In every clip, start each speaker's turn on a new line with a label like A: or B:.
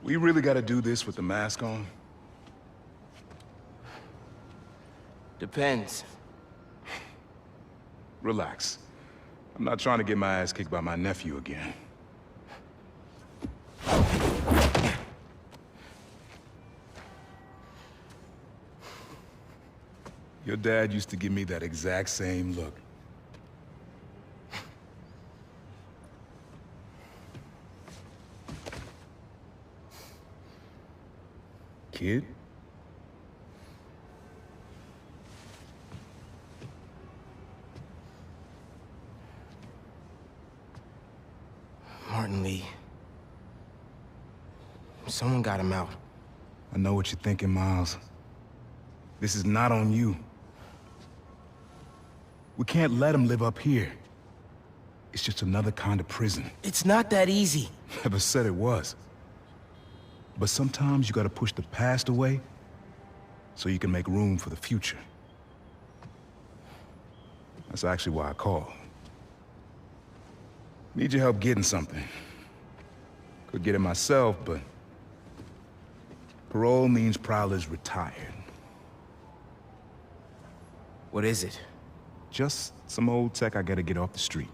A: We really gotta do this with the mask on?
B: Depends.
A: Relax. I'm not trying to get my ass kicked by my nephew again. Your dad used to give me that exact same look. Kid?
B: Martin Lee. Someone got him out.
A: I know what you're thinking, Miles. This is not on you. We can't let him live up here. It's just another kind of prison.
B: It's not that easy.
A: Never said it was. But sometimes you gotta push the past away so you can make room for the future. That's actually why I called. Need your help getting something. Could get it myself, but parole means Prowler's retired.
B: What is it?
A: Just some old tech I gotta get off the street.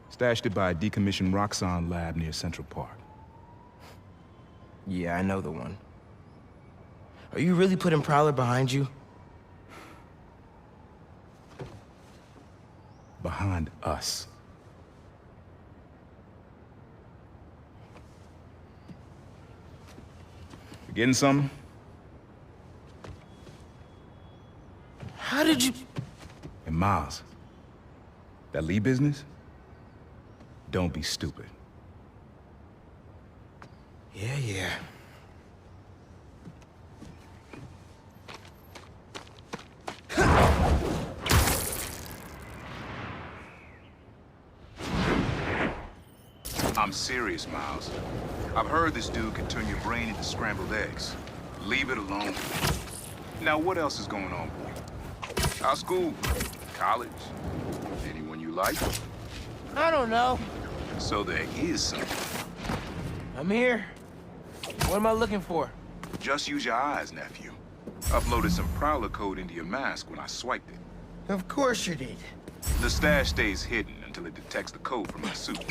A: Stashed it by a decommissioned Roxxon lab near Central Park.
B: Yeah, I know the one. Are you really putting Prowler behind you?
A: Behind us. You getting something?
B: How did you...
A: And Miles, that Lee business? Don't be stupid.
B: Yeah.
A: I'm serious, Miles. I've heard this dude can turn your brain into scrambled eggs. Leave it alone. Now, what else is going on, boy? How's school? College? Anyone you like?
B: I don't know.
A: So there is something.
B: I'm here. What am I looking for?
A: Just use your eyes, nephew. Uploaded some Prowler code into your mask when I swiped it.
B: Of course you did.
A: The stash stays hidden until it detects the code from my suit.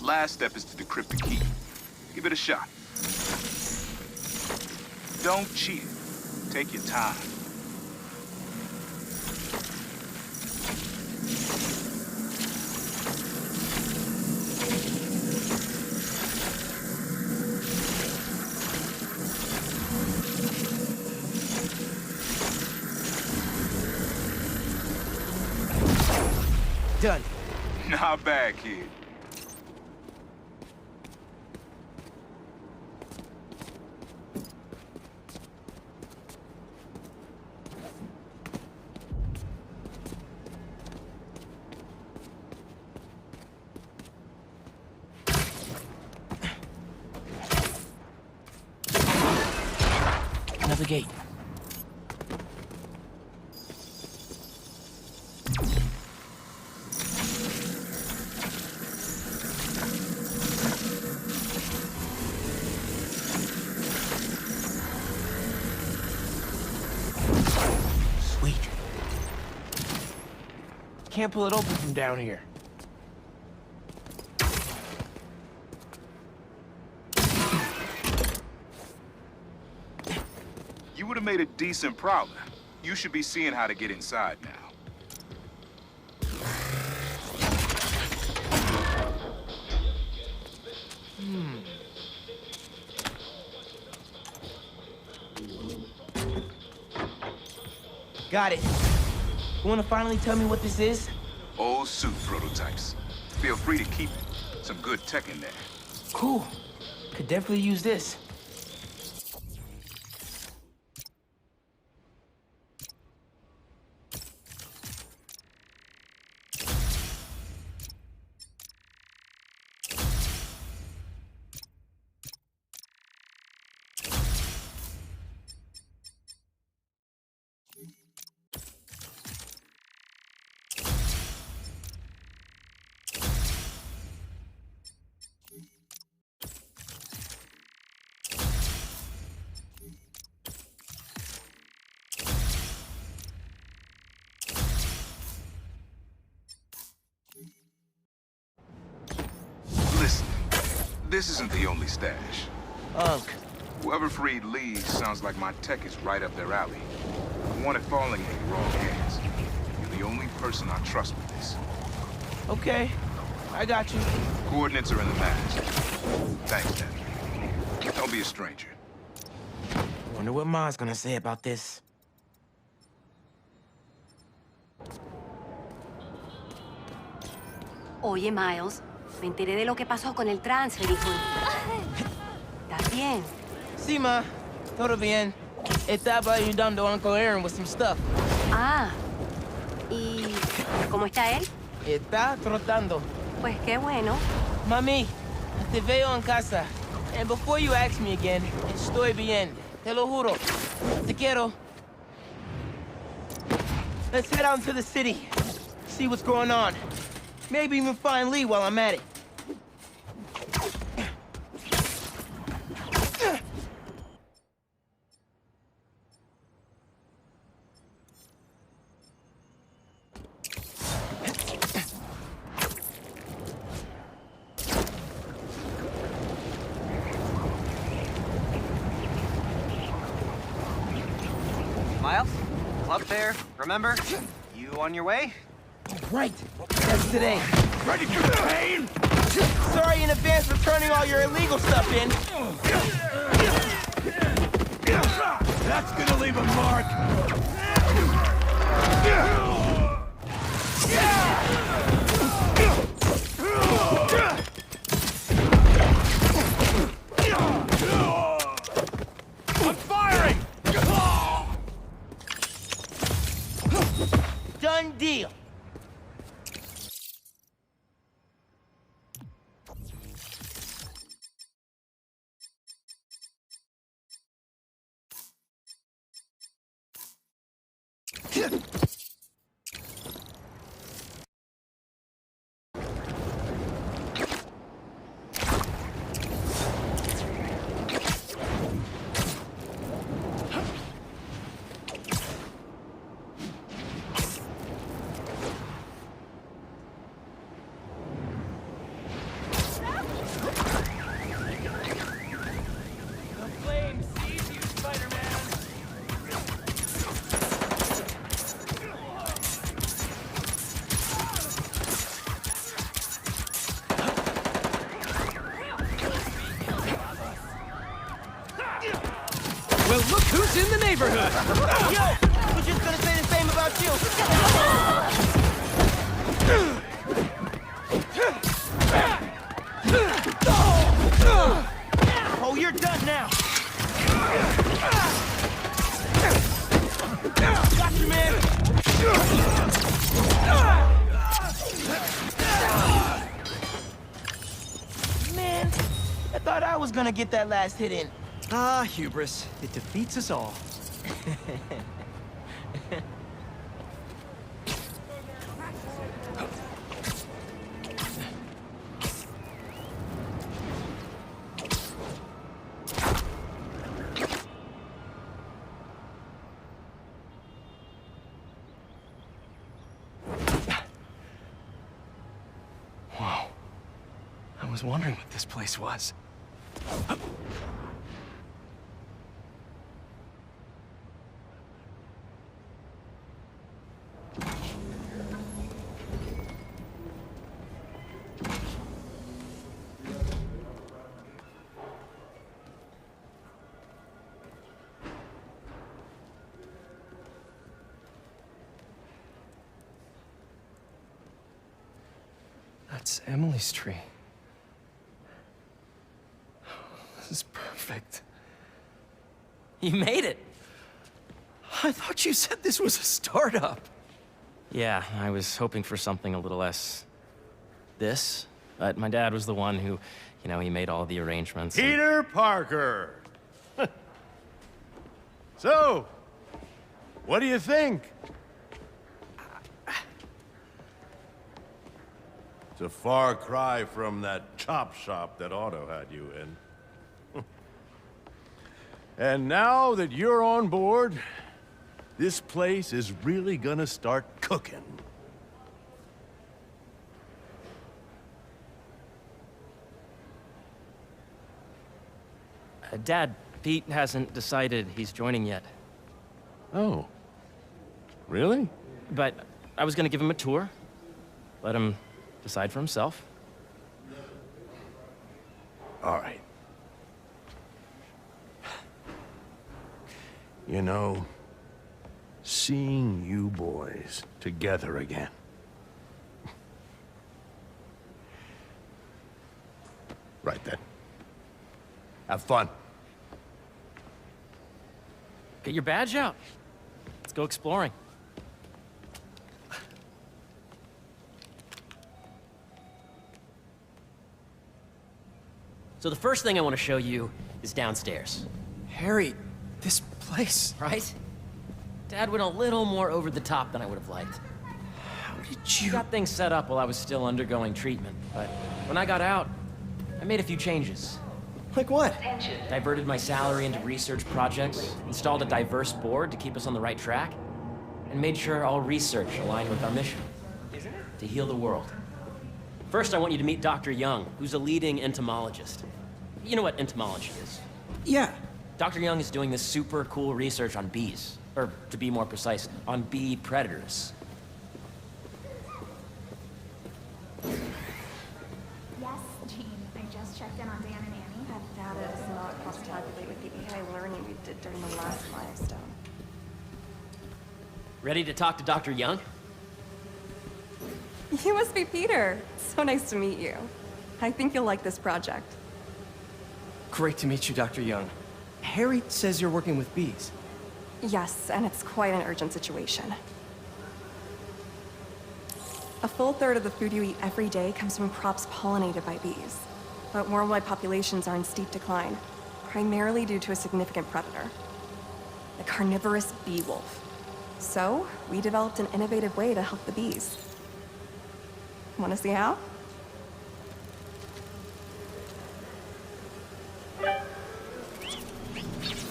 A: Last step is to decrypt the key. Give it a shot. Don't cheat. Take your time.
B: Done.
A: Not bad, kid.
B: Another gate. Sweet. Can't pull it open from down here.
A: You would have made a decent Prowler. You should be seeing how to get inside now.
B: Got it. You wanna finally tell me what this is?
A: Old suit prototypes. Feel free to keep it. Some good tech in there.
B: Cool. Could definitely use this.
A: Listen, this isn't the only stash.
B: Unk.
A: Whoever freed Lee sounds like my tech is right up their alley. I want it falling in the wrong hands. You're the only person I trust with this.
B: Okay, I got you.
A: Coordinates are in the mask. Thanks, Dad. Don't be a stranger.
B: Wonder what Ma's gonna say about this.
C: Oye, Miles, me enteré de lo que pasó con el transfer, hijo. ¿Estás bien?
B: Sí, Ma. Todo bien. Estaba ayudando a Uncle Aaron with some stuff.
C: Ah. ¿Y cómo está él?
B: Está trotando.
C: Pues qué bueno.
B: Mami, te veo en casa. And before you ask me again, estoy bien. Te lo juro. Te quiero. Let's head out into the city. See what's going on. Maybe even find Lee while I'm at it.
D: Miles, club fair, remember? You on your way?
B: Right. That's today.
A: Ready for the pain?
B: Sorry in advance for turning all your illegal stuff in.
A: That's gonna leave a mark. I'm firing!
B: Done deal. The flame sees you, Spider-Man.
E: Well, look who's in the neighborhood!
B: Yo, we're just gonna say the same about you. Oh, you're done now. Got you, man. Man, I thought I was gonna get that last hit in.
E: Ah, hubris. It defeats us all. Whoa. I was wondering what this place was. Emily's tree. This is perfect.
B: You made it.
E: I thought you said this was a startup.
B: Yeah, I was hoping for something a little less... this. But my dad was the one who, he made all the arrangements. and-
F: Peter Parker! So, what do you think? It's a far cry from that chop shop that Otto had you in. And now that you're on board, this place is really gonna start cooking.
B: Dad, Pete hasn't decided he's joining yet.
F: Oh. Really?
B: But I was gonna give him a tour. Let him decide for himself.
F: All right. You know, seeing you boys together again. Right then. Have fun.
B: Get your badge out. Let's go exploring.
G: So the first thing I want to show you is downstairs,
E: Harry, this place.
G: right? Dad went a little more over the top than I would have liked.
E: How did
B: I
E: you...
B: got things set up while I was still undergoing treatment, but when I got out, I made a few changes.
E: Like what?
G: Diverted my salary into research projects, installed a diverse board to keep us on the right track, and made sure all research aligned with our mission, to heal the world. First, I want you to meet Dr. Young, who's a leading entomologist. You know what entomology is?
E: Yeah.
G: Dr. Young is doing this super cool research on bees, or to be more precise, on bee predators.
H: Yes, Jean. I just checked in on Dan and Annie.
I: That data does not cross-tabulate with the AI learning we did during the last milestone.
G: Ready to talk to Dr. Young?
I: You must be Peter. So nice to meet you. I think you'll like this project.
E: Great to meet you, Dr. Young. Harry says you're working with bees.
I: Yes, and it's quite an urgent situation. A full third of the food you eat every day comes from crops pollinated by bees. But worldwide populations are in steep decline, primarily due to a significant predator, the carnivorous bee wolf. So, we developed an innovative way to help the bees. Want to see how?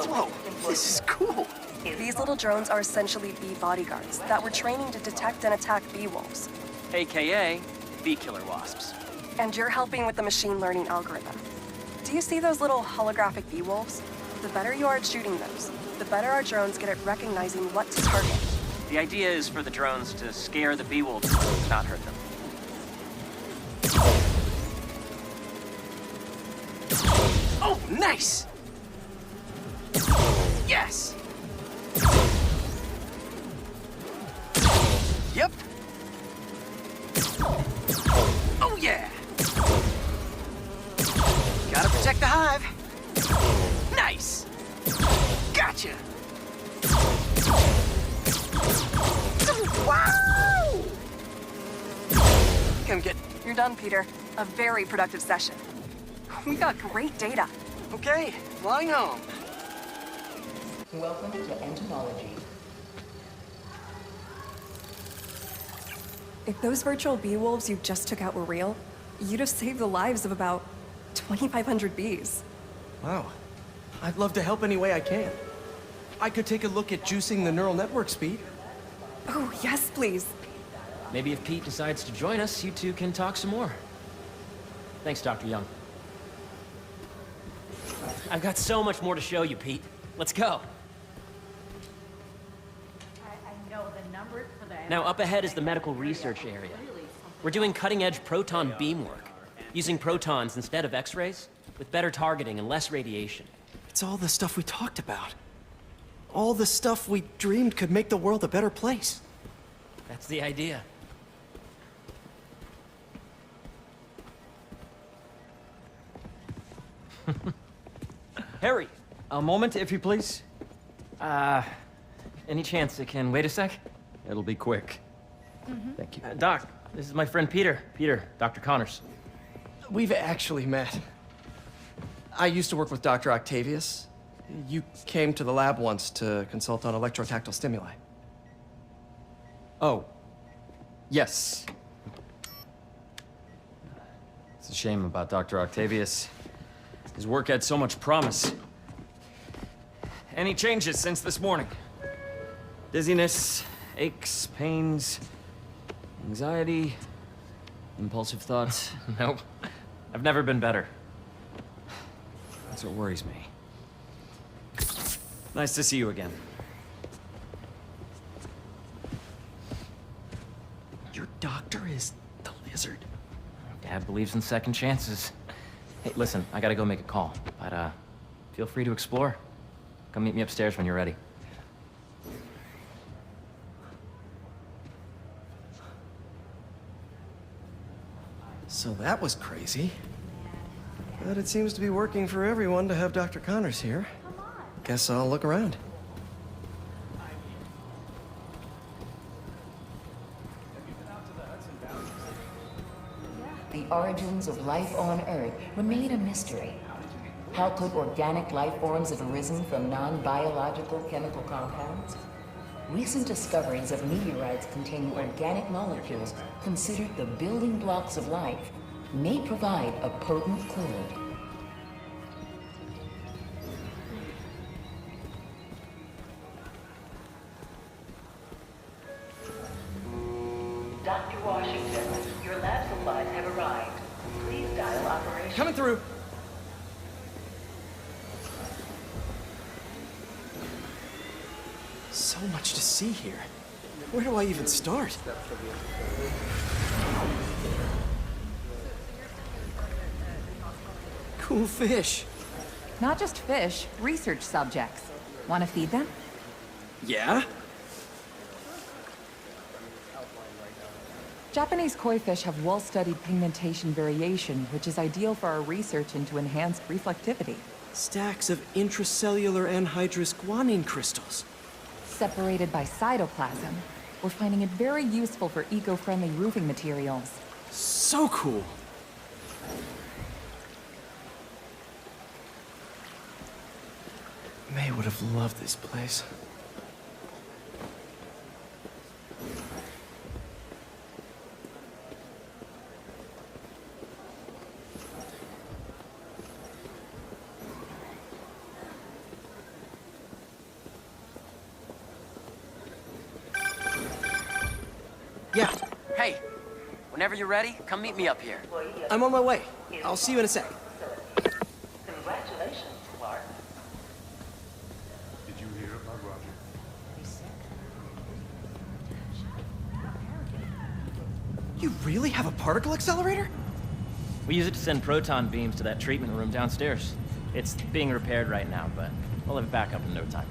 E: Whoa, this is cool.
I: These little drones are essentially bee bodyguards that we're training to detect and attack bee wolves.
G: AKA bee killer wasps.
I: And you're helping with the machine learning algorithm. Do you see those little holographic bee wolves? The better you are at shooting those, the better our drones get at recognizing what to target.
G: The idea is for the drones to scare the bee wolves, not hurt them. Oh, nice! Yes! Yep. Oh, yeah! Gotta protect the hive. Nice! Gotcha! Wow! Come get...
I: You're done, Peter. A very productive session. We got great data.
G: Okay, flying home.
J: Welcome to entomology.
I: If those virtual bee wolves you just took out were real, you'd have saved the lives of about 2,500 bees.
E: Wow. I'd love to help any way I can. I could take a look at juicing the neural network speed.
I: Oh, yes, please.
G: Maybe if Pete decides to join us, you two can talk some more. Thanks, Dr. Young. I've got so much more to show you, Pete. Let's go.
H: I know the numbers for the...
G: Now, up ahead is the medical research area. We're doing cutting-edge proton beam work, using protons instead of X-rays, with better targeting and less radiation.
E: It's all the stuff we talked about. All the stuff we dreamed could make the world a better place.
G: That's the idea. Harry, a moment, if you please. Any chance it can wait a sec? It'll be quick. Thank you. Doc, this is my friend Peter. Peter, Dr. Connors.
E: We've actually met. I used to work with Dr. Octavius. You came to the lab once to consult on electrotactile stimuli.
G: Oh. Yes. It's a shame about Dr. Octavius. His work had so much promise. Any changes since this morning? Dizziness, aches, pains, anxiety, impulsive thoughts?
B: Nope. I've never been better.
G: That's what worries me. Nice to see you again.
E: Your doctor is the lizard.
B: Dad believes in second chances. Hey, listen, I gotta go make a call, but feel free to explore. Come meet me upstairs when you're ready.
E: So that was crazy. But it seems to be working for everyone to have Dr. Connors here. Guess I'll look around.
J: The origins of life on Earth remain a mystery. How could organic life forms have arisen from non-biological chemical compounds? Recent discoveries of meteorites containing organic molecules considered the building blocks of life may provide a potent clue. Dr. Washington, your lab supplies have arrived. Please dial operation.
E: Coming through. So much to see here. Where do I even start? Cool fish.
K: Not just fish, research subjects. Want to feed them?
E: Yeah?
K: Japanese koi fish have well-studied pigmentation variation, which is ideal for our research into enhanced reflectivity.
E: Stacks of intracellular anhydrous guanine crystals.
K: Separated by cytoplasm, we're finding it very useful for eco-friendly roofing materials.
E: So cool. May would have loved this place. Yeah,
D: Hey, whenever you're ready, come meet me up here.
E: I'm on my way. I'll see you in a sec.
J: Congratulations, Clark.
F: Did you hear about Roger?
E: You really have a particle accelerator?
B: We use it to send proton beams to that treatment room downstairs. It's being repaired right now, but we'll have it back up in no time.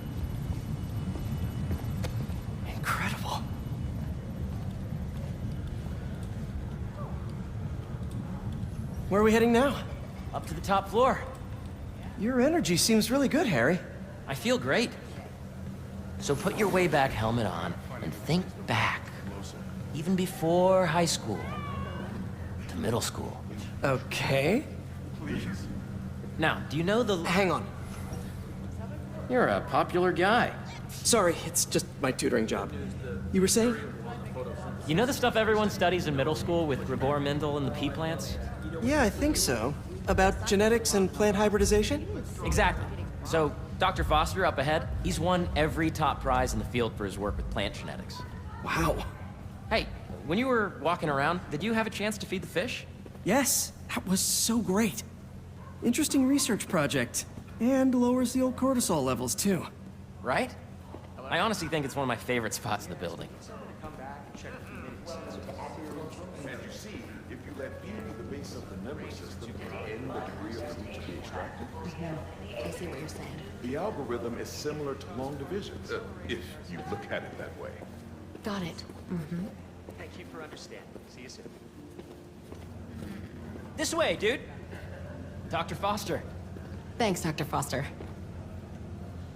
E: Incredible. Where are we heading now?
B: Up to the top floor.
E: Your energy seems really good, Harry.
B: I feel great. So put your way-back helmet on and think back. Even before high school. To middle school.
E: Okay.
B: Now, do you know the...
E: Hang on.
B: You're a popular guy.
E: Sorry, it's just my tutoring job. You were saying?
B: You know the stuff everyone studies in middle school with Gregor Mendel and the pea plants?
E: Yeah, I think so. About genetics and plant hybridization?
B: Exactly. So, Dr. Foster up ahead, he's won every top prize in the field for his work with plant genetics.
E: Wow.
B: Hey, when you were walking around, did you have a chance to feed the fish?
E: Yes, that was so great. Interesting research project. And lowers the old cortisol levels, too.
B: Right? I honestly think it's one of my favorite spots in the building.
F: And you see, if you let P be the base of the nervous system and the degree of root to be extracted,
C: I see what you're saying.
F: the algorithm is similar to long divisions, if you look at it that way.
C: Got it.
G: Thank you for understanding. See you soon. This way, dude. Dr. Foster.
C: Thanks, Dr. Foster.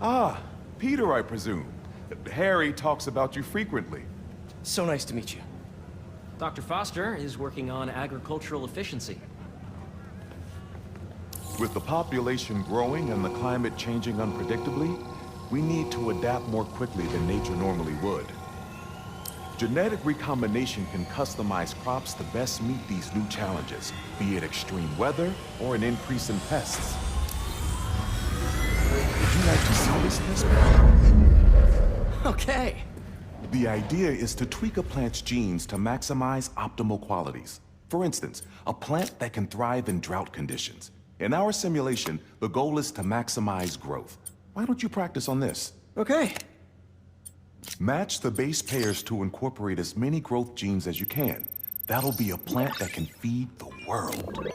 A: Ah, Peter, I presume. Harry talks about you frequently.
E: So nice to meet you.
G: Dr. Foster is working on agricultural efficiency.
A: With the population growing and the climate changing unpredictably, we need to adapt more quickly than nature normally would. Genetic recombination can customize crops to best meet these new challenges, be it extreme weather or an increase in pests. Would you like to see this list?
E: Okay.
A: The idea is to tweak a plant's genes to maximize optimal qualities. For instance, a plant that can thrive in drought conditions. In our simulation, the goal is to maximize growth. Why don't you practice on this?
E: Okay.
A: Match the base pairs to incorporate as many growth genes as you can. That'll be a plant that can feed the world.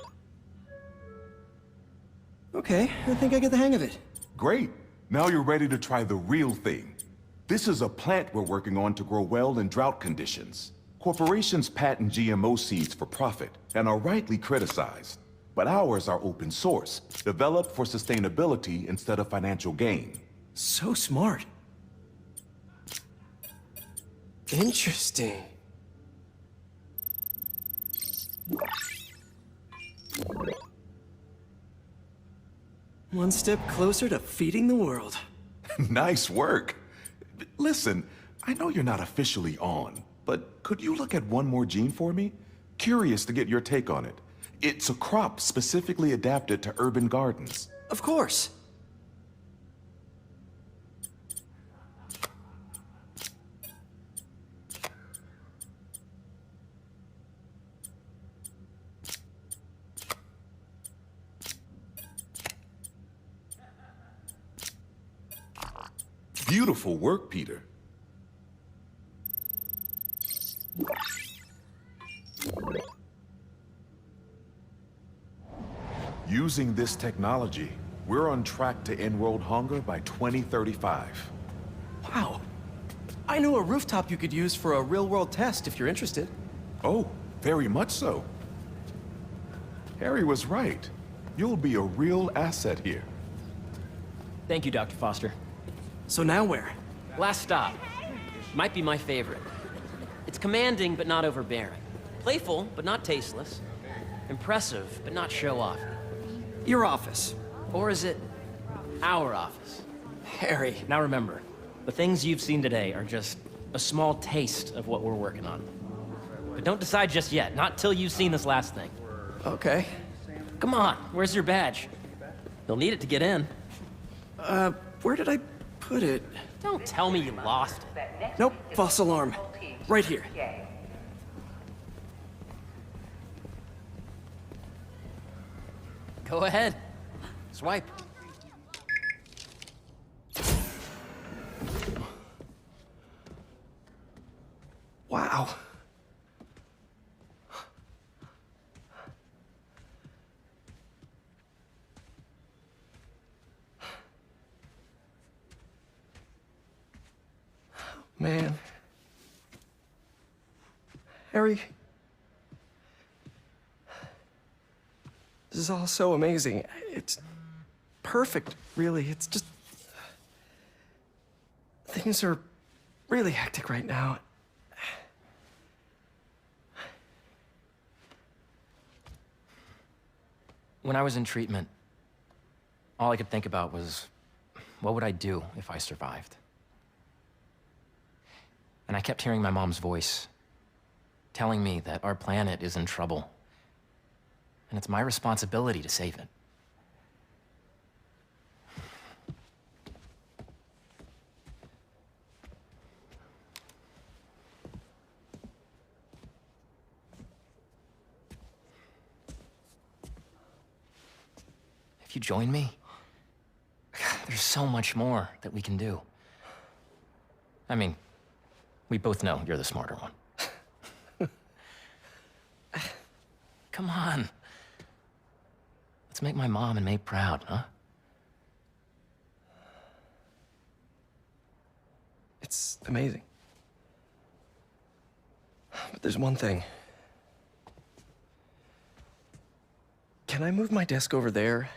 E: Okay, I think I get the hang of it.
A: Great. Now you're ready to try the real thing. This is a plant we're working on to grow well in drought conditions. Corporations patent GMO seeds for profit and are rightly criticized. But ours are open source, developed for sustainability instead of financial gain.
E: So smart. Interesting. One step closer to feeding the world.
A: Nice work. Listen, I know you're not officially on, but could you look at one more gene for me? Curious to get your take on it. It's a crop specifically adapted to urban gardens.
E: Of course.
A: Beautiful work, Peter. Using this technology, we're on track to end world hunger by 2035.
E: Wow. I know a rooftop you could use for a real-world test if you're interested.
A: Oh, very much so. Harry was right. You'll be a real asset here.
G: Thank you, Dr. Foster.
E: So now where?
G: Last stop. Might be my favorite. It's commanding, but not overbearing. Playful, but not tasteless. Impressive, but not show-off.
E: Your office.
G: Or is it our office?
E: Harry.
G: Now remember, the things you've seen today are just a small taste of what we're working on. But don't decide just yet, not till you've seen this last thing.
E: Okay.
G: Come on, where's your badge? You'll need it to get in.
E: Where did I put it?
G: Don't tell me you lost.
E: Nope, false alarm. Right here.
G: Go ahead. Swipe.
E: Wow. Man. Harry. This is all so amazing. It's perfect, really. It's just... Things are really hectic right now.
G: When I was in treatment, all I could think about was, what would I do if I survived? And I kept hearing my mom's voice, telling me that our planet is in trouble, and it's my responsibility to save it. If you join me, there's so much more that we can do. I mean, we both know you're the smarter one. Come on. Let's make my mom and May proud, huh?
E: It's amazing. But there's one thing. Can I move my desk over there?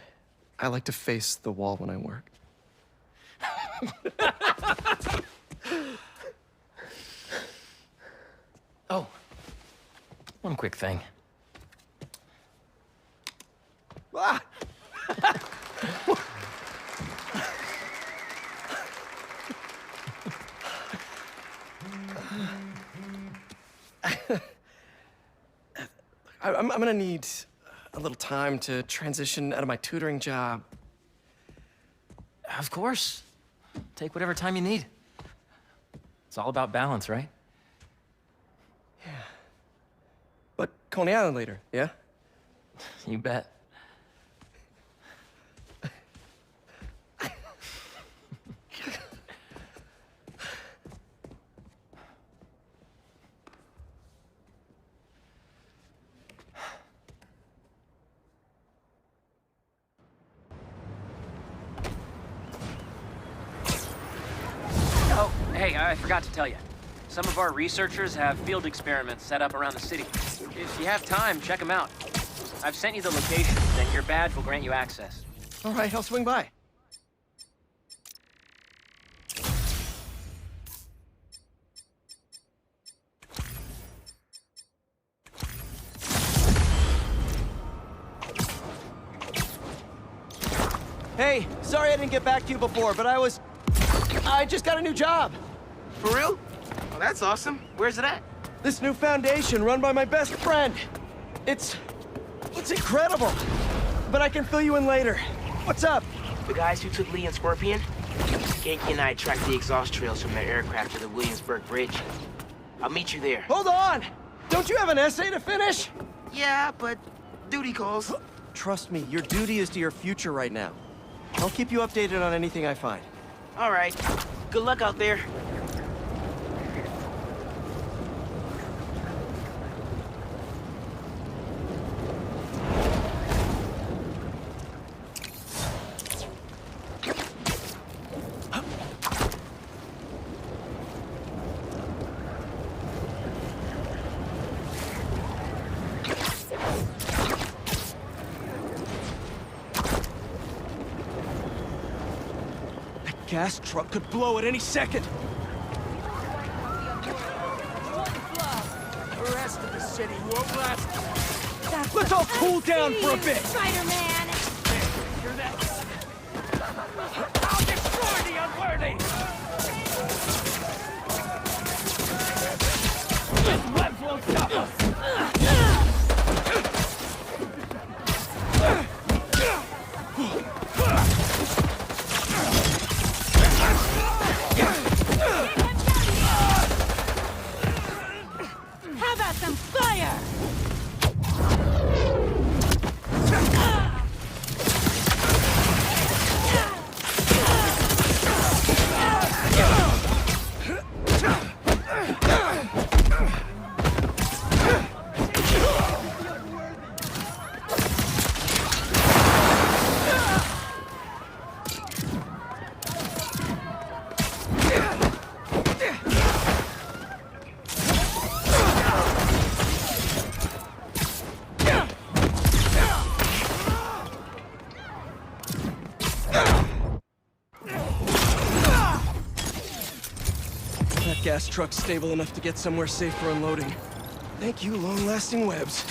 E: I like to face the wall when I work.
B: Oh, one quick thing.
E: Ah! I'm gonna need a little time to transition out of my tutoring job.
B: Of course. Take whatever time you need. It's all about balance, right?
E: But Coney Island later, yeah?
B: You bet.
G: Oh, hey, I forgot to tell you. Some of our researchers have field experiments set up around the city. If you have time, check them out. I've sent you the locations, and your badge will grant you access.
E: All right, I'll swing by. Hey, sorry I didn't get back to you before, but I just got a new job.
L: For real? Well, that's awesome. Where's it at?
E: This new foundation run by my best friend. It's incredible. But I can fill you in later. What's up?
L: The guys who took Lee and Scorpion? Genki and I tracked the exhaust trails from their aircraft to the Williamsburg Bridge. I'll meet you there.
E: Hold on! Don't you have an essay to finish?
L: Yeah, but duty calls.
E: Trust me, your duty is to your future right now. I'll keep you updated on anything I find.
L: All right. Good luck out there.
E: Gas truck could blow at any second. The rest of the city won't last. Let's all cool down for a bit.
H: Spider-Man!
E: Hear that? I'll destroy the unworthy! This web won't stop us!
H: How about some fire?
E: That gas truck's stable enough to get somewhere safe for unloading. Thank you, long-lasting webs.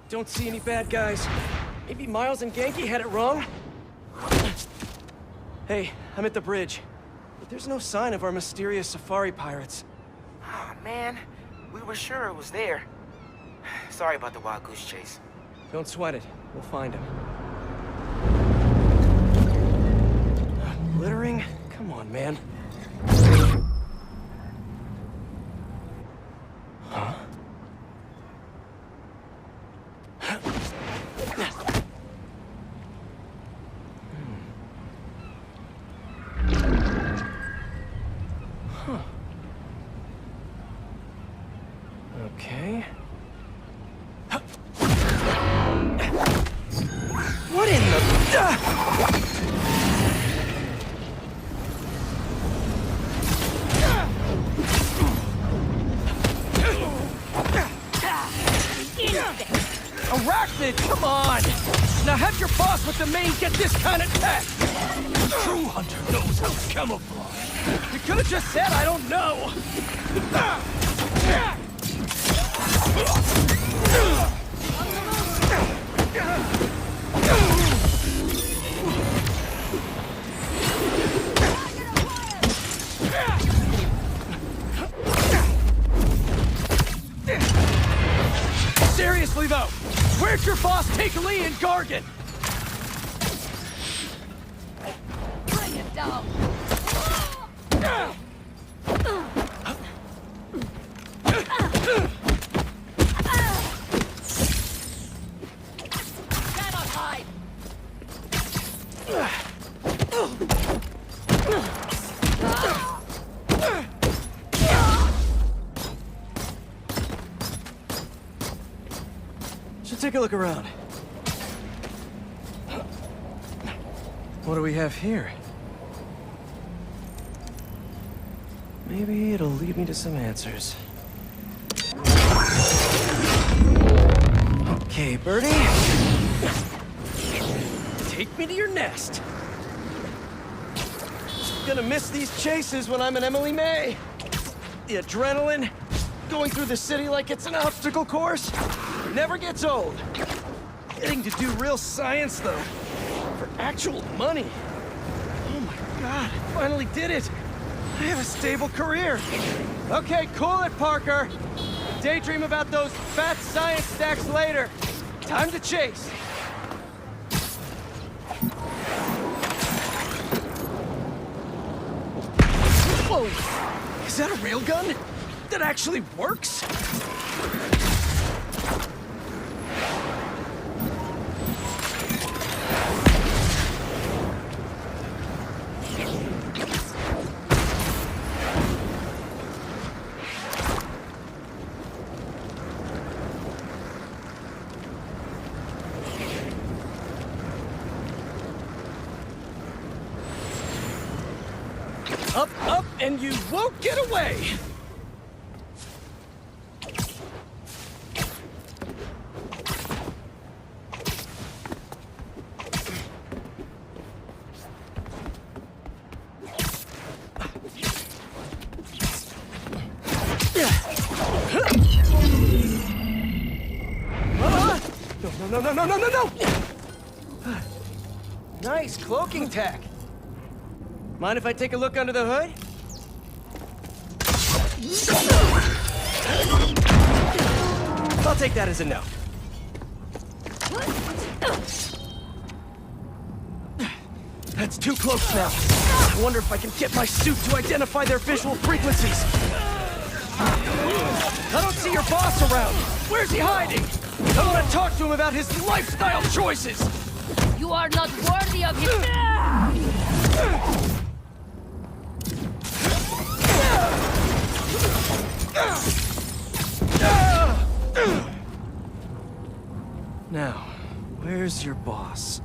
E: Don't see any bad guys. Maybe Miles and Genki had it wrong? Hey, I'm at the bridge. But there's no sign of our mysterious safari pirates.
L: Oh, man. We were sure it was there. Sorry about the wild goose chase.
E: Don't sweat it. We'll find him. Littering? Come on, man. Huh? Okay. What in the... Arachnid, come on! Now have your boss with the main get this kind of tech! True hunter knows how to camouflage. You could have just said I don't know! Seriously though, where'd your boss take Lee and Gargan?
H: Bring it down. Cannot hide.
E: Should take a look around. What do we have here? Maybe it'll lead me to some answers. Okay, Birdie. Take me to your nest. Gonna miss these chases when I'm an Emily May. The adrenaline, going through the city like it's an obstacle course, never gets old. Getting to do real science, though, for actual money. Oh my God, finally did it. I have a stable career. Okay, cool it, Parker. Daydream about those fat science stacks later. Time to chase. Whoa! Is that a real gun? That actually works? Up, up, and you won't get away! No! Nice cloaking tech. Mind if I take a look under the hood? I'll take that as a no. That's too close now. I wonder if I can get my suit to identify their visual frequencies. I don't see your boss around. Where's he hiding? I want to talk to him about his lifestyle choices.
H: You are not worthy of him.
E: Now, where's your boss?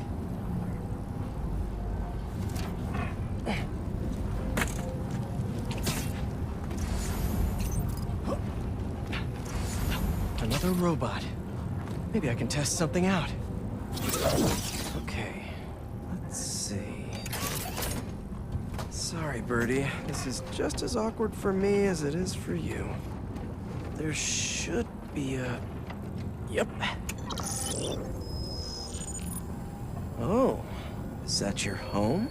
E: Another robot. Maybe I can test something out. Okay, let's see. Sorry, Birdie. This is just as awkward for me as it is for you. There should be a... Yep. Oh, is that your home?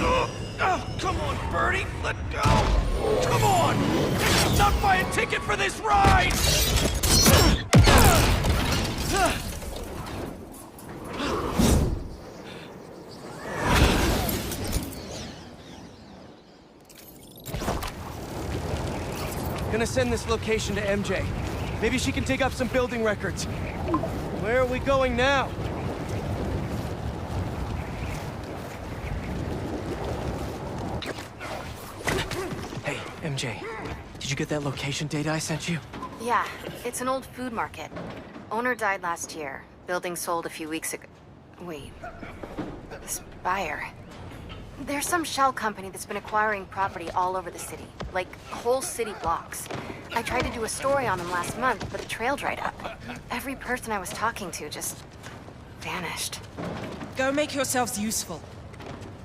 E: Oh, come on, Birdie, let go! Come on! Not buy a ticket for this ride! Gonna send this location to MJ. Maybe she can dig up some building records. Where are we going now? MJ, did you get that location data I sent you?
C: Yeah, it's an old food market. Owner died last year. Building sold a few weeks ago. Wait. Spire. There's some shell company that's been acquiring property all over the city. Like, whole city blocks. I tried to do a story on them last month, but the trail dried up. Every person I was talking to just vanished.
M: Go make yourselves useful.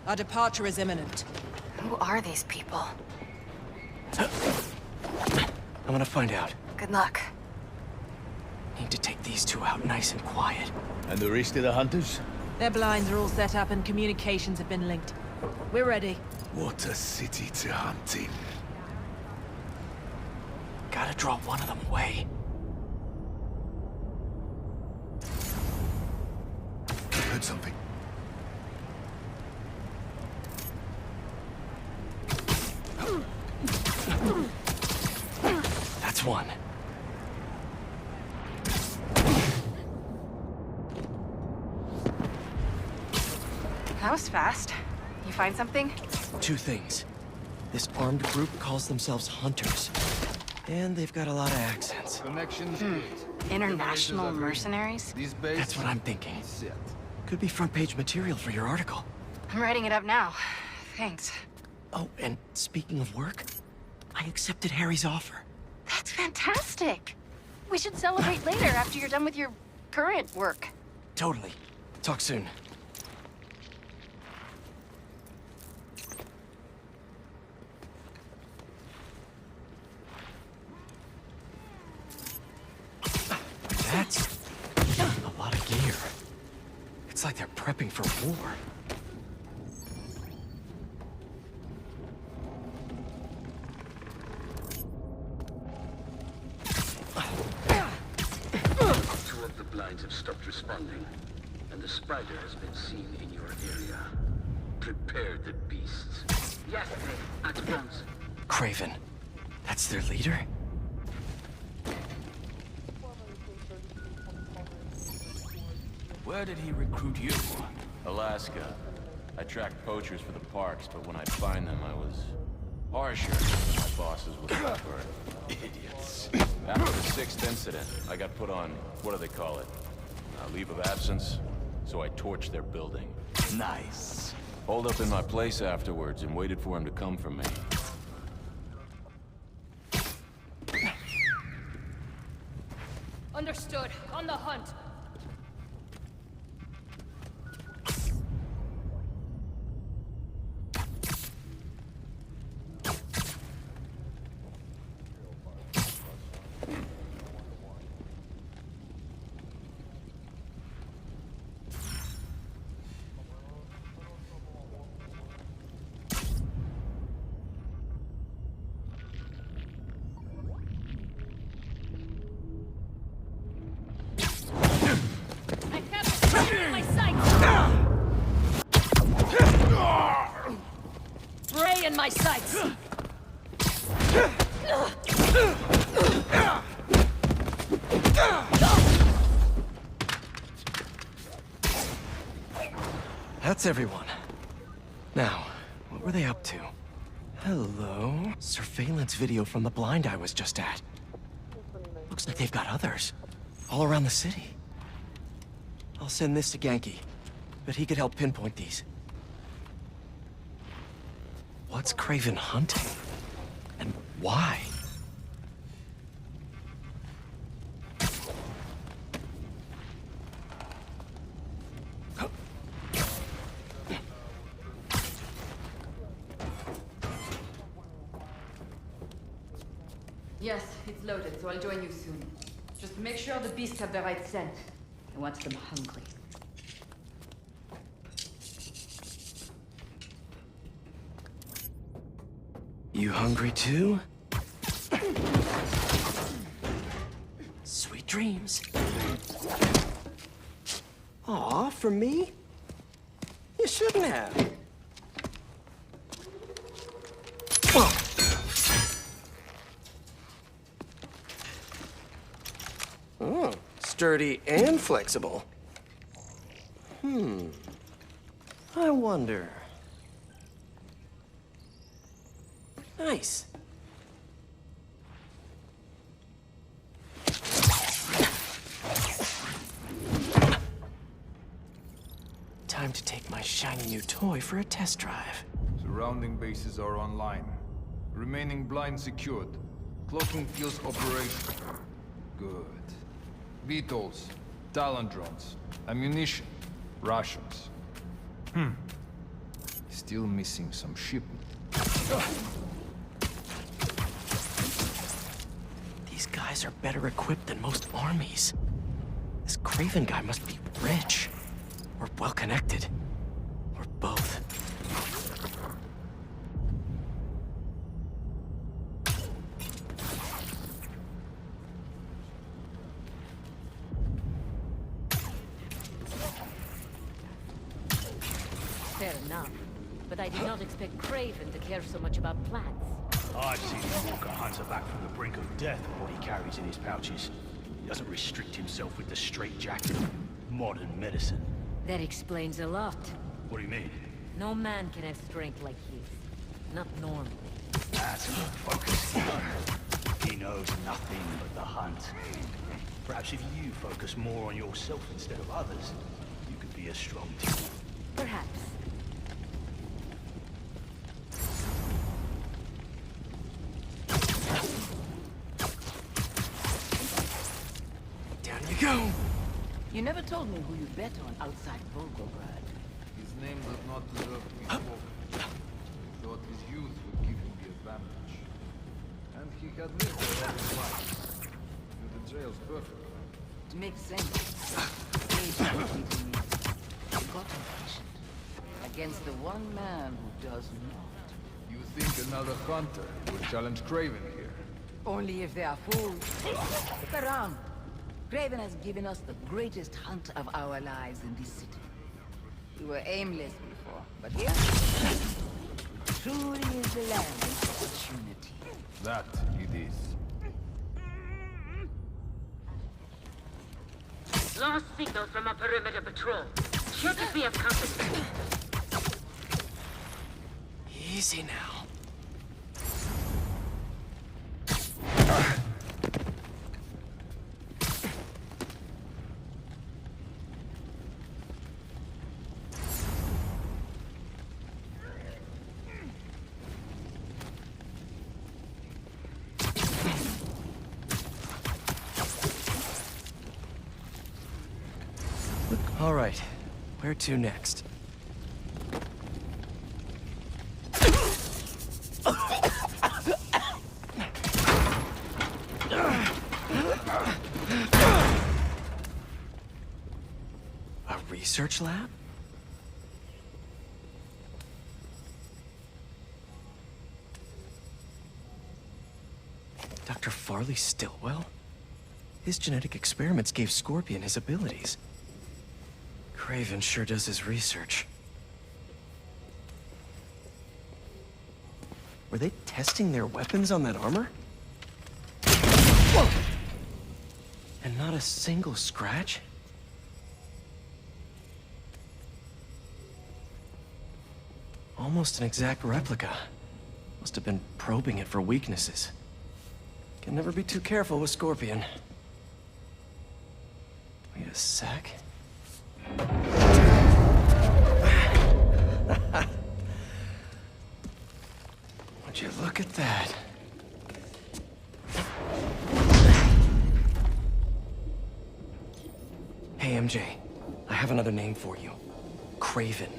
M: Our departure is imminent.
C: Who are these people?
E: I'm gonna find out.
C: Good luck.
E: Need to take these two out nice and quiet.
N: And the rest of the hunters?
M: Their blinds are all set up and communications have been linked. We're ready.
N: What a city to hunt in.
E: Gotta draw one of them away.
N: I heard something.
E: That's one.
C: That was fast. You find something?
E: Two things. This armed group calls themselves hunters. And they've got a lot of accents.
C: International mercenaries?
E: That's what I'm thinking. Could be front page material for your article.
C: I'm writing it up now. Thanks.
E: Oh, and speaking of work, I accepted Harry's offer.
C: That's fantastic. We should celebrate later after you're done with your current work.
E: Totally. Talk soon. That's a lot of gear. It's like they're prepping for war.
O: Two of the blinds have stopped responding, and the spider has been seen in your area. Prepare the beasts.
L: Yes, at once.
E: Craven. That's their leader?
P: Where did he recruit you? Alaska. I tracked poachers for the parks, but when I'd find them, I was harsher than my bosses would prefer. Idiots. After the 6th incident, I got put on, what do they call it? Leave of absence. So I torched their building.
N: Nice.
P: Holed up in my place afterwards and waited for him to come for me.
H: Understood. On the hunt. My sights! Bray in my sights!
E: That's everyone. Now, what were they up to? Hello? Surveillance video from the blind I was just at. Looks like they've got others. All around the city. I'll send this to Genki, but he could help pinpoint these. What's Craven hunting? And why?
Q: Yes, it's loaded, so I'll join you soon. Just make sure the beasts have the right scent. I want them hungry.
E: You hungry too? Sweet dreams. Aw, for me? You shouldn't have. Oh, sturdy and flexible. I wonder. Nice.
G: Time to take my shiny new toy for a test drive.
R: Surrounding bases are online. Remaining blind secured. Cloaking fields operational. Good. VTOLs, Talon drones, ammunition, rations. Still missing some shipment.
G: These guys are better equipped than most armies. This Craven guy must be rich, or well-connected, or both.
H: Fair enough. But I did not expect Craven to care so much about plants.
N: I've seen him walk a hunter back from the brink of death with what he carries in his pouches. He doesn't restrict himself with the straitjacket of modern medicine.
H: That explains a lot.
N: What do you mean?
H: No man can have strength like his. Not normally.
N: That's not focused. He knows nothing but the hunt. Perhaps if you focus more on yourself instead of others, you could be as strong too.
H: Perhaps.
G: Down you go!
J: You never told me who you bet on outside Volgograd.
R: His name does not deserve to be spoken. He thought his youth would give him the advantage. And he had lived a long life. Knew the trails perfectly.
J: It makes sense. Age completely me. You got impatient. Against the one man who does not.
R: You think another hunter would challenge Craven here?
J: Only if they are fools. Look around. Craven has given us the greatest hunt of our lives in this city. We were aimless before, but here, truly is the land of opportunity.
R: That it is.
L: Lost signal from a perimeter patrol. Check if we have company.
G: Easy now. All right, where to next? A research lab? Dr. Farley Stillwell? His genetic experiments gave Scorpion his abilities. Craven sure does his research. Were they testing their weapons on that armor? Whoa! And not a single scratch? Almost an exact replica. Must have been probing it for weaknesses. Can never be too careful with Scorpion. Wait a sec. Would you look at that? Hey, MJ. I have another name for you. Craven.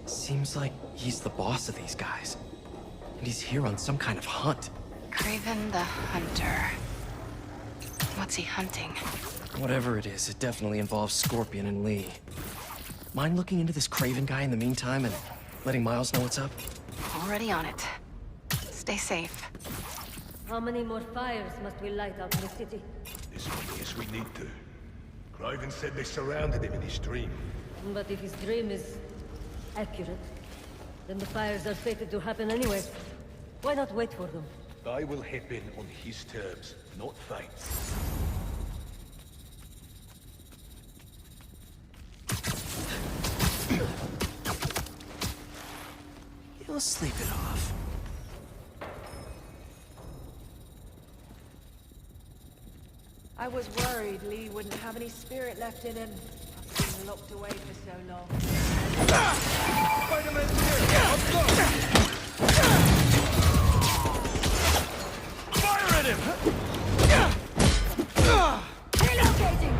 G: Seems like he's the boss of these guys. And he's here on some kind of hunt.
C: Craven the Hunter. What's he hunting?
G: Whatever it is, it definitely involves Scorpion and Lee. Mind looking into this Craven guy in the meantime and letting Miles know what's up?
C: Already on it. Stay safe.
H: How many more fires must we light out in the city?
N: As many as we need to. Craven said they surrounded him in his dream.
H: But if his dream is accurate, then the fires are fated to happen anyway. Why not wait for them?
N: I will hip in on his terms, not fate's.
G: He'll sleep it off.
S: I was worried Lee wouldn't have any spirit left in him. I've seen
H: locked away for so long.
E: Spider-Man's here! Let's go! Fire at him!
H: Relocating!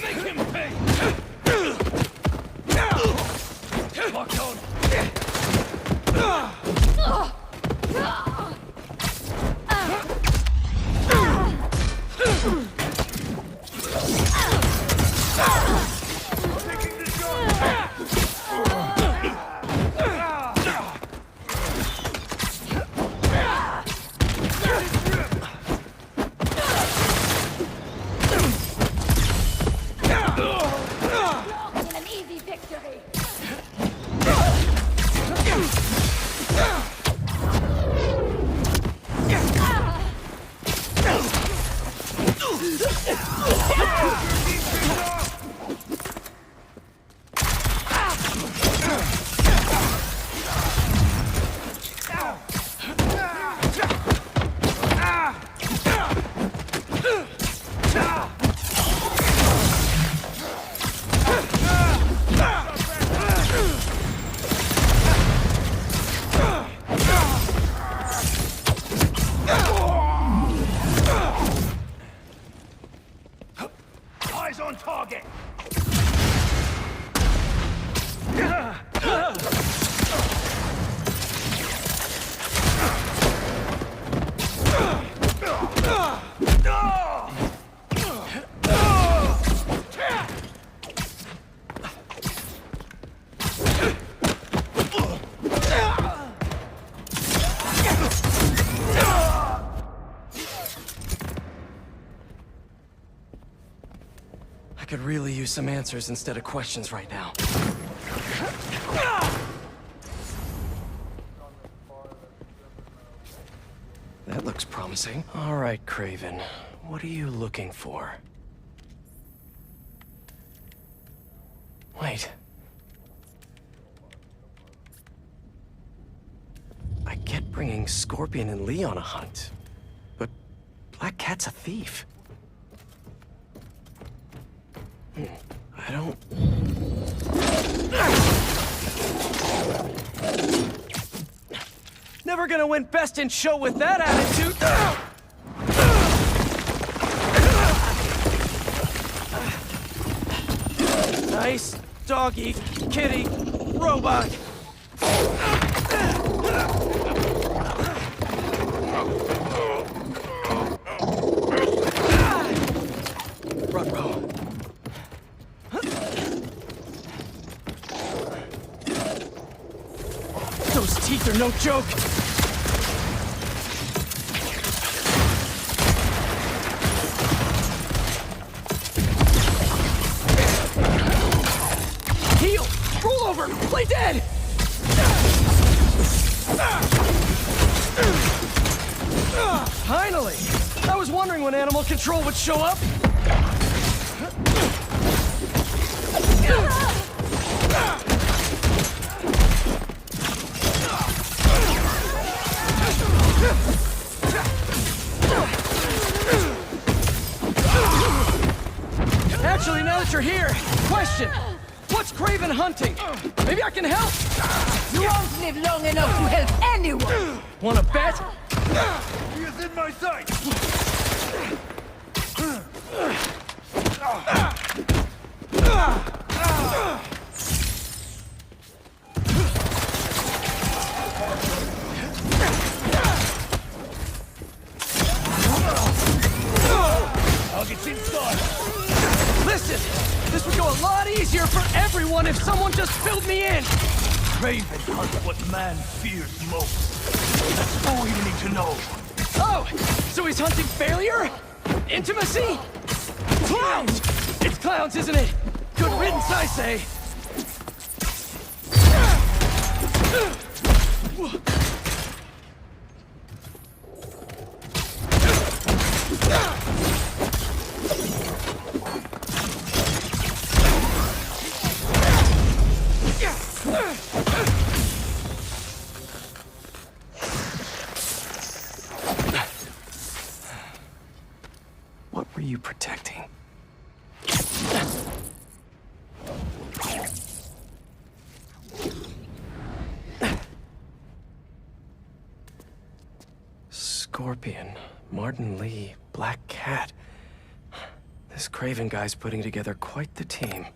E: Make him pay! Lock on!
H: An easy victory!
N: Eyes on target!
E: I could really use some answers instead of questions right now. That looks promising. All right, Craven. What are you looking for? Wait. I get bringing Scorpion and Lee on a hunt, but Black Cat's a thief. I don't... Never gonna win Best in Show with that attitude! Nice doggy, kitty, robot! Run, those teeth are no joke! Heal! Roll over! Play dead! Finally! I was wondering when Animal Control would show up. Actually, now that you're here, question. What's Craven hunting? Maybe I can help.
H: You won't live long enough to help anyone!
E: Wanna bet?
N: He is in my sight! I'll get inside!
E: Listen! This would go a lot easier for everyone if someone just filled me in!
N: Craven hunts what man fears most. That's all you need to know.
E: Oh! So he's hunting failure? Intimacy? Clowns! It's clowns, isn't it? Good riddance, I say! were you protecting? Scorpion, Martin Lee, Black Cat. This Craven guy's putting together quite the team.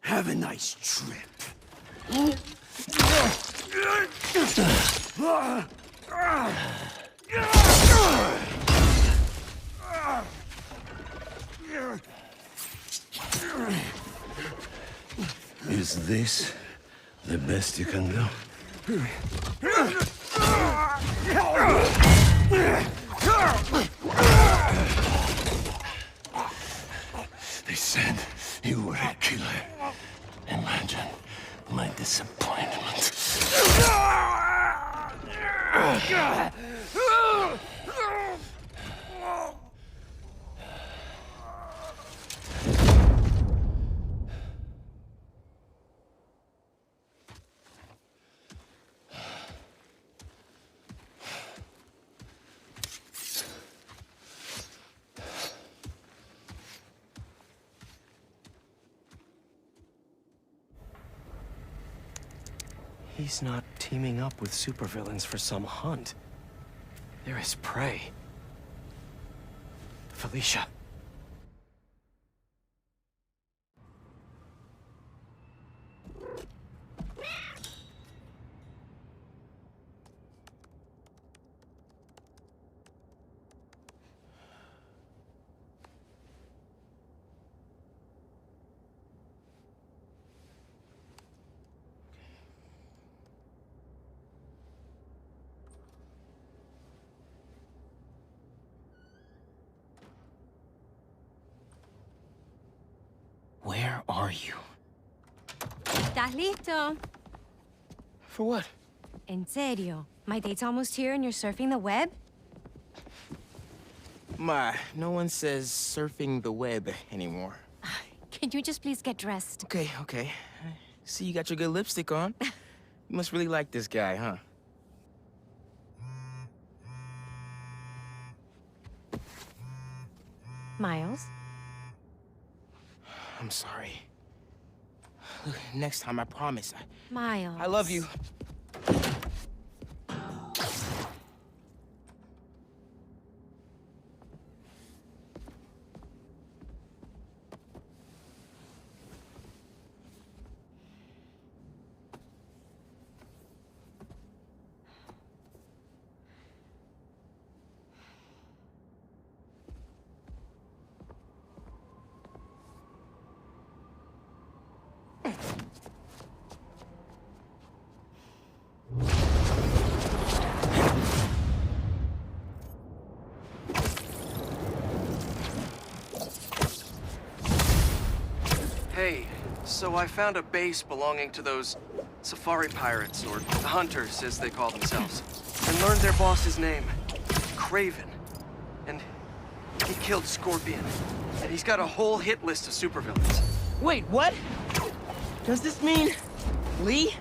N: Have a nice trip. Is this the best you can do? They said you were a killer. Imagine my disappointment.
E: He's not teaming up with supervillains for some hunt. They're his prey. Felicia. Where are you?
S: ¿Estás listo?
E: For what?
S: En serio. My date's almost here and you're surfing the web?
L: Ma, no one says surfing the web anymore.
S: Can you just please get dressed?
L: Okay, okay. See, you got your good lipstick on. You must really like this guy, huh?
S: Miles?
L: I'm sorry. Look, next time, I promise.
S: Miles.
L: I love you.
E: Hey, so I found a base belonging to those safari pirates, or hunters, as they call themselves, and learned their boss's name, Craven. And he killed Scorpion. And he's got a whole hit list of supervillains.
L: Wait, what? Does this mean Lee?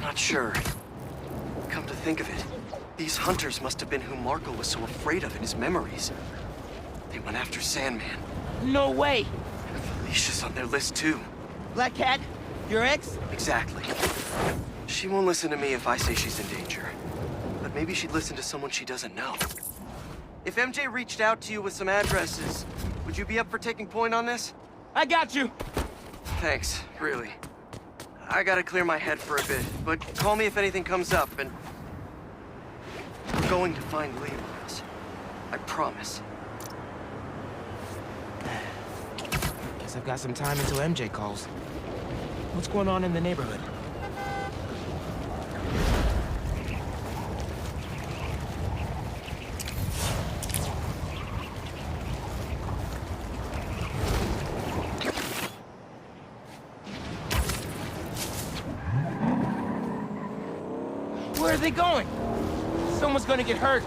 E: Not sure. Come to think of it, these hunters must have been who Marco was so afraid of in his memories. They went after Sandman.
L: No way!
E: Felicia's on their list too.
L: Black Cat? Your ex?
E: Exactly. She won't listen to me if I say she's in danger. But maybe she'd listen to someone she doesn't know. If MJ reached out to you with some addresses, would you be up for taking point on this?
L: I got you!
E: Thanks, really. I gotta clear my head for a bit, but call me if anything comes up, and... we're going to find Lee, Miles. I promise.
L: Guess I've got some time until MJ calls. What's going on in the neighborhood? Where are they going? Someone's gonna get hurt.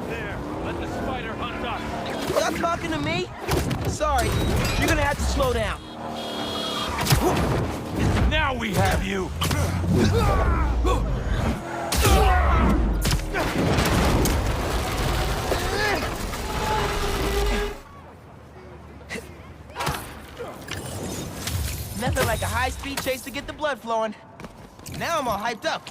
P: There, let the spider hunt us.
L: You're not talking to me? Sorry, you're gonna have to slow down.
P: Now we have you!
L: Nothing like a high-speed chase to get the blood flowing. Now I'm all hyped up.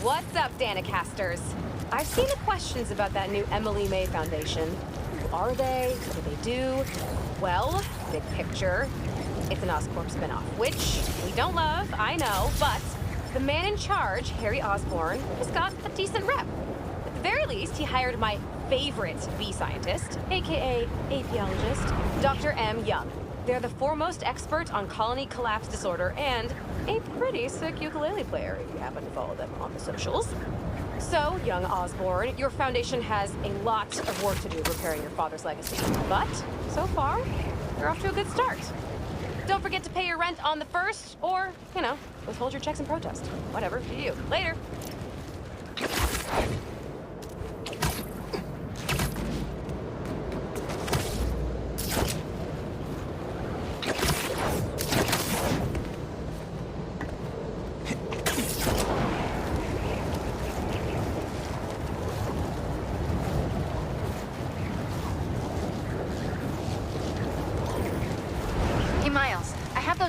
T: What's up, Danicasters? I've seen the questions about that new Emily May Foundation. Who are they? What do they do? Well, big picture, it's an Oscorp spinoff, which we don't love, I know, but the man in charge, Harry Osborn, has got a decent rep. At the very least, he hired my favorite bee scientist, aka apiologist, Dr. M. Young. They're the foremost expert on colony collapse disorder and a pretty sick ukulele player if you happen to follow them on the socials. So, young Osborn, your foundation has a lot of work to do repairing your father's legacy. But, so far, you're off to a good start. Don't forget to pay your rent on the 1st, or, you know, withhold your checks in protest. Whatever, to you. Later.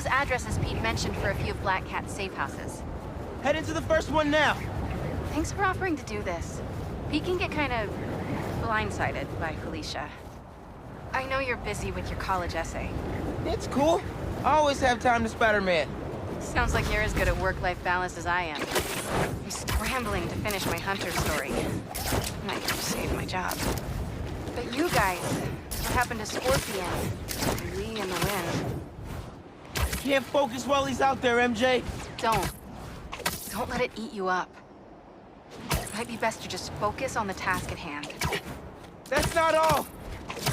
C: Addresses Pete mentioned for a few of Black Cat's safe houses.
L: Head into the first one now.
C: Thanks for offering to do this. Pete can get kind of blindsided by Felicia. I know you're busy with your college essay.
L: It's cool. I always have time to Spider-Man.
C: Sounds like you're as good at work-life balance as I am. I'm scrambling to finish my Hunter story. Might save my job. But you guys, what happened to Scorpion? Lee and the Wind?
L: Can't focus while he's out there, MJ.
C: Don't let it eat you up. It might be best to just focus on the task at hand.
L: That's not all.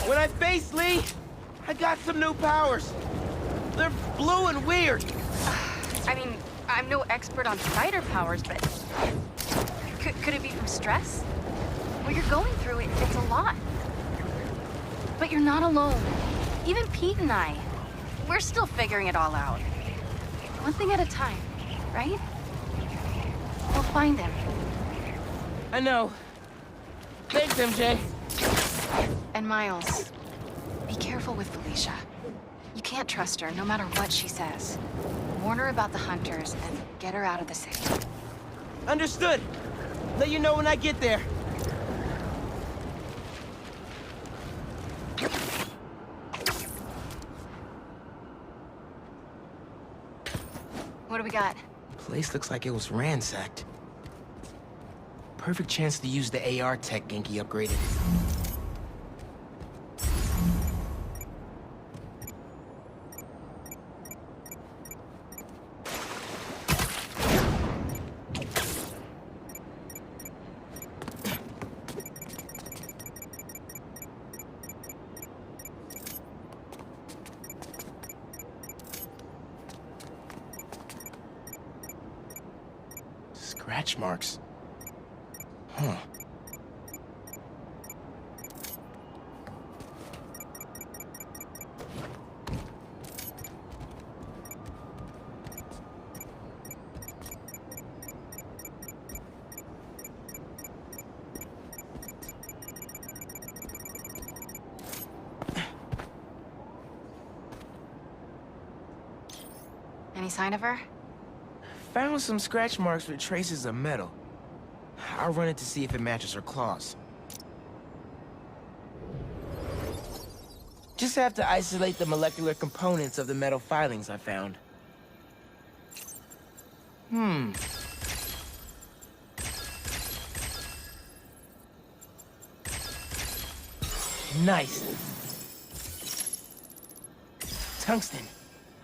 L: When I face Lee, I got some new powers. They're blue and weird.
C: I mean, I'm no expert on spider powers, but... Could it be from stress? What you're going through, it's a lot. But you're not alone. Even Pete and I. We're still figuring it all out. One thing at a time, right? We'll find him.
L: I know. Thanks, MJ.
C: And Miles, be careful with Felicia. You can't trust her, no matter what she says. Warn her about the Hunters and get her out of the city.
L: Understood. Let you know when I get there.
C: What do we got?
L: Place looks like it was ransacked. Perfect chance to use the AR tech Genki upgraded. Scratch marks. Huh.
C: Any sign of her?
L: Found some scratch marks with traces of metal. I'll run it to see if it matches her claws. Just have to isolate the molecular components of the metal filings I found. Nice. Tungsten.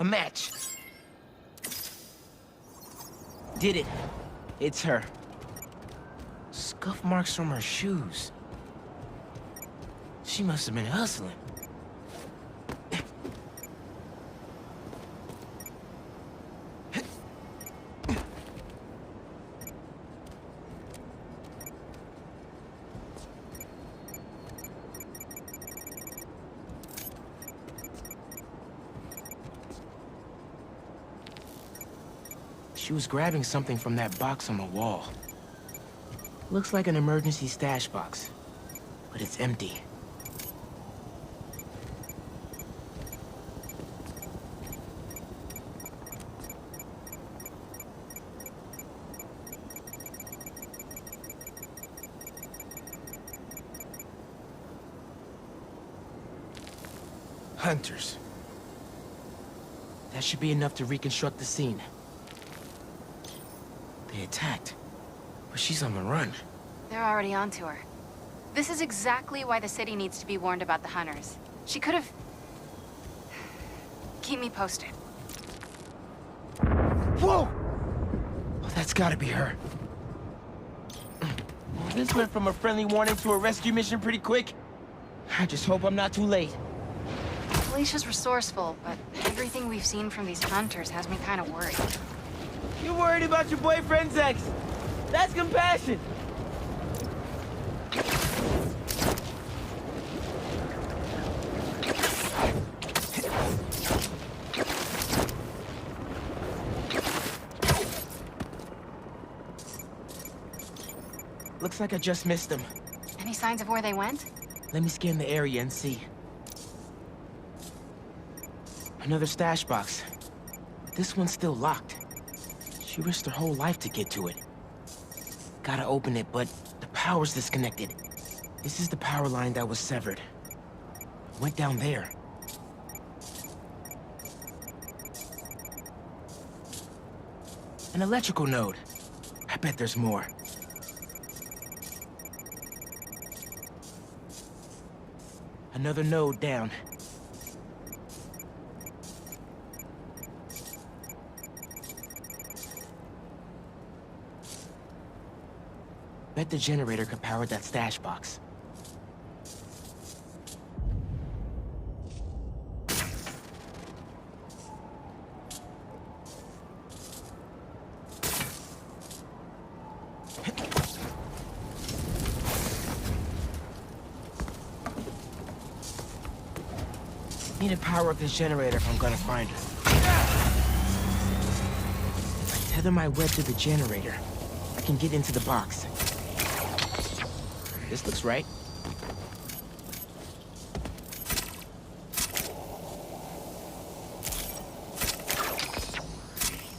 L: A match. Did it. It's her. Scuff marks from her shoes. She must have been hustling. She was grabbing something from that box on the wall. Looks like an emergency stash box, but it's empty. Hunters. That should be enough to reconstruct the scene. They attacked, but she's on the run.
C: They're already onto her. This is exactly why the city needs to be warned about the hunters. She could have... Keep me posted.
L: Whoa! Oh, that's gotta be her. This went from a friendly warning to a rescue mission pretty quick. I just hope I'm not too late.
C: Alicia's resourceful, but everything we've seen from these hunters has me kind of worried.
L: You're worried about your boyfriend's ex. That's compassion. Looks like I just missed them.
C: Any signs of where they went?
L: Let me scan the area and see. Another stash box. This one's still locked. She risked her whole life to get to it. Gotta open it, but the power's disconnected. This is the power line that was severed. Went down there. An electrical node. I bet there's more. Another node down. Bet the generator could power that stash box. Need to power up this generator if I'm gonna find her. If I tether my web to the generator, I can get into the box. This looks right.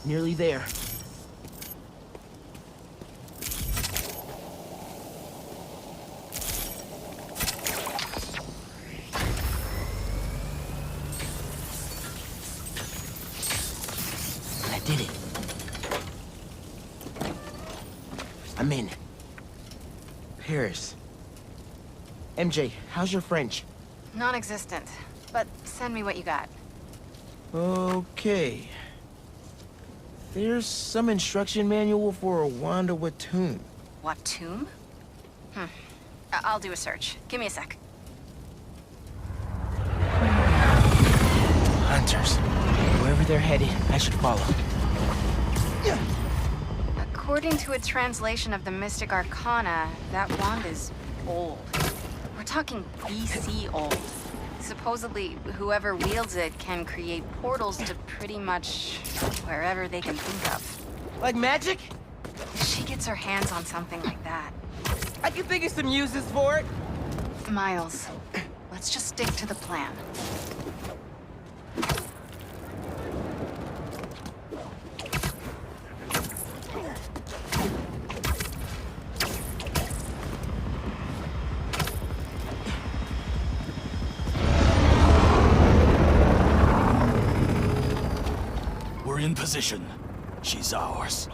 L: Nearly there. I did it. I'm in. Paris. MJ, how's your French?
C: Non-existent, but send me what you got.
L: Okay. There's some instruction manual for a Wanda Watoon.
C: What tomb? I'll do a search. Give me a sec.
L: Hunters. Wherever they're headed, I should follow.
C: According to a translation of the Mystic Arcana, that wand is old. We're talking BC old. Supposedly, whoever wields it can create portals to pretty much wherever they can think of.
L: Like magic?
C: She gets her hands on something like that.
L: I can think of some uses for it.
C: Miles, let's just stick to the plan.
N: We're in position. She's ours.